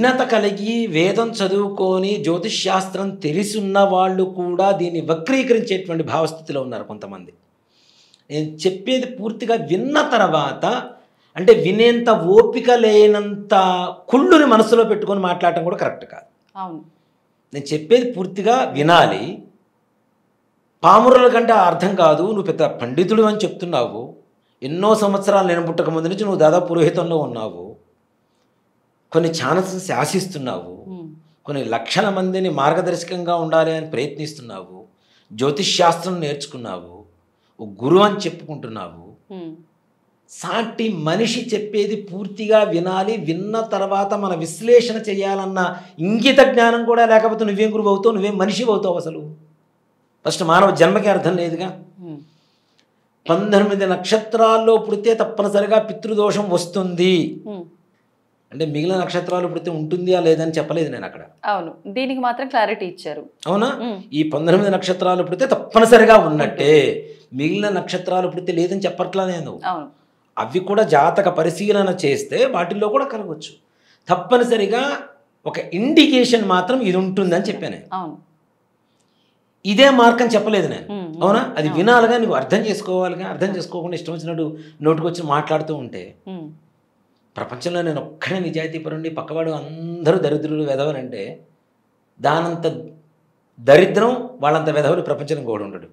విఘ్నత కలిగి వేదం చదువుకొని జ్యోతిష్ శాస్త్రం తెలిసున్న వాళ్ళు కూడా దీన్ని వక్రీకరించేటువంటి భావస్థితిలో ఉన్నారు కొంతమంది. నేను చెప్పేది పూర్తిగా విన్న తర్వాత అంటే వినేంత ఓపిక లేనంత కుళ్ళుని మనసులో పెట్టుకొని మాట్లాడటం కూడా కరెక్ట్ కాదు. అవును. నేను చెప్పేది పూర్తిగా వినాలి. పామురుల కంటే అర్థం కాదు, నువ్వు పెద్ద పండితుడు అని చెప్తున్నావు, ఎన్నో సంవత్సరాలు నేను పుట్టక ముందు నుంచి నువ్వు దాదాపు పురోహితంలో ఉన్నావు, కొన్ని ఛానల్స్ శాసిస్తున్నావు, కొన్ని లక్షల మందిని మార్గదర్శకంగా ఉండాలి అని ప్రయత్నిస్తున్నావు, జ్యోతిష్ శాస్త్రం నేర్చుకున్నావు, గురువు అని చెప్పుకుంటున్నావు. సాటి మనిషి చెప్పేది పూర్తిగా వినాలి. విన్న తర్వాత మన విశ్లేషణ చేయాలన్న ఇంగిత జ్ఞానం కూడా లేకపోతే నువ్వేం గురువు అవుతావు, నువ్వేం మనిషి అవుతావు? అసలు ఫస్ట్ మానవ జన్మకి అర్థం లేదుగా. 19 నక్షత్రాల్లో పుడితే తప్పనిసరిగా పితృదోషం వస్తుంది అంటే మిగిలిన నక్షత్రాలు పుడితే ఉంటుందా లేదని చెప్పలేదు నేను అక్కడ. అవును, దీనికి మాత్రం క్లారిటీ ఇచ్చారు. అవునా? ఈ 19 నక్షత్రాలు పుడితే తప్పనిసరిగా ఉన్నట్టే, మిగిలిన నక్షత్రాలు పుడితే లేదని చెప్పట్లా నేను. అవి కూడా జాతక పరిశీలన చేస్తే వాటిల్లో కూడా కలగవచ్చు. తప్పనిసరిగా ఒక ఇండికేషన్ మాత్రం ఇది ఉంటుందని చెప్పాను. ఇదే మార్క్ అని చెప్పలేదు నేను. అవునా? అది వినాలిగా, నువ్వు అర్థం చేసుకోవాలిగా. అర్థం చేసుకోకుండా ఇష్టం వచ్చినట్టు నోటికొచ్చి మాట్లాడుతూ ఉంటే ప్రపంచంలో నేను ఒక్కడే నిజాయితీపరుండి పక్కవాడు అందరూ దరిద్రులు వెధవలంటే దానంత దరిద్రం వాళ్ళంత వెధవలు ప్రపంచంలో కూడా ఉండడు.